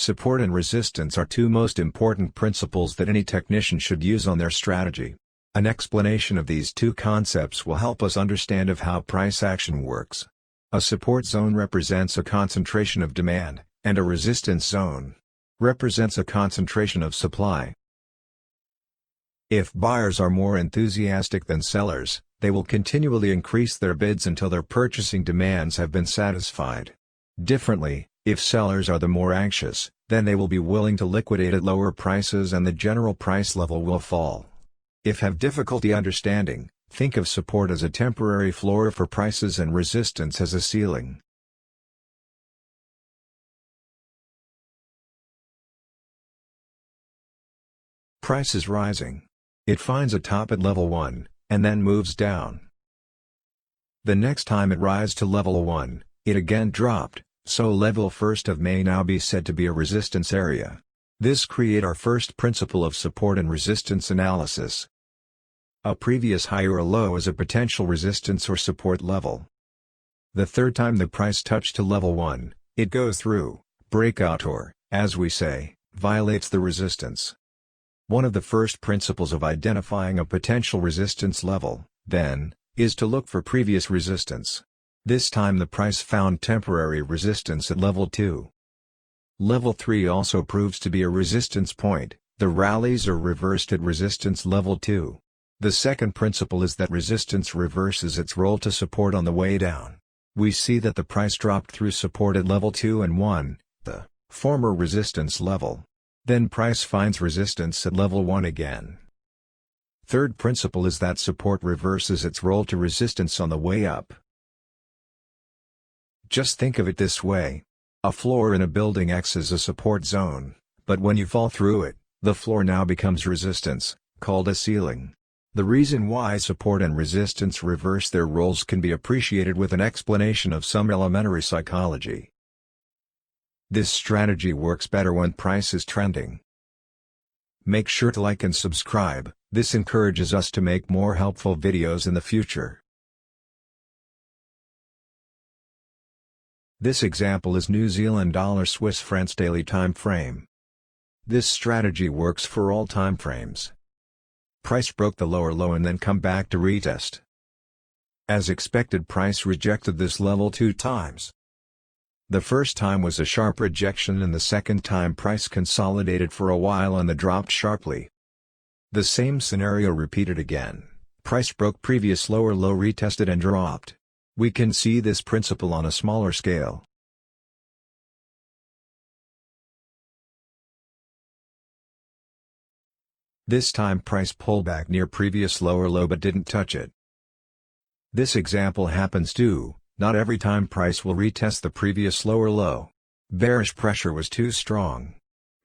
Support and resistance are two most important principles that any technician should use on their strategy. An explanation of these two concepts will help us understand of how price action works. A support zone represents a concentration of demand, and a resistance zone represents a concentration of supply. If buyers are more enthusiastic than sellers, they will continually increase their bids until their purchasing demands have been satisfied. Differently, if sellers are the more anxious, then they will be willing to liquidate at lower prices and the general price level will fall. If have difficulty understanding, think of support as a temporary floor for prices and resistance as a ceiling. Price is rising. It finds a top at level 1, and then moves down. The next time it rises to level 1, it again dropped, so level 1st may now be said to be a resistance area. This create our first principle of support and resistance analysis. A previous high or low is a potential resistance or support level. The third time the price touched to level 1, it goes through, breakout or, as we say, violates the resistance. One of the first principles of identifying a potential resistance level, then, is to look for previous resistance. This time the price found temporary resistance at level 2. Level 3 also proves to be a resistance point, the rallies are reversed at resistance level 2. The second principle is that resistance reverses its role to support on the way down. We see that the price dropped through support at level 2 and 1, the former resistance level. Then price finds resistance at level 1 again. Third principle is that support reverses its role to resistance on the way up. Just think of it this way. A floor in a building X is a support zone, but when you fall through it, the floor now becomes resistance, called a ceiling. The reason why support and resistance reverse their roles can be appreciated with an explanation of some elementary psychology. This strategy works better when price is trending. Make sure to like and subscribe, this encourages us to make more helpful videos in the future. This example is New Zealand dollar Swiss francs daily time frame. This strategy works for all time frames. Price broke the lower low and then come back to retest. As expected, price rejected this level 2 times. The first time was a sharp rejection and the second time price consolidated for a while and then dropped sharply. The same scenario repeated again, price broke previous lower low, retested and dropped. We can see this principle on a smaller scale. This time price pulled back near previous lower low but didn't touch it. This example happens too. Not every time price will retest the previous lower low. Bearish pressure was too strong.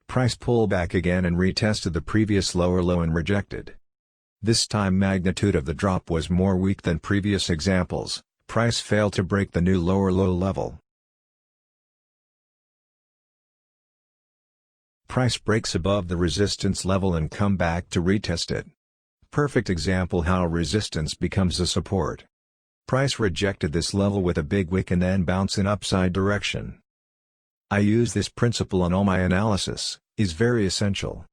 Price pulled back again and retested the previous lower low and rejected. This time magnitude of the drop was more weak than previous examples. Price failed to break the new lower low level. Price breaks above the resistance level and come back to retest it. Perfect example how resistance becomes a support. Price rejected this level with a big wick and then bounce in upside direction. I use this principle on all my analysis, is very essential.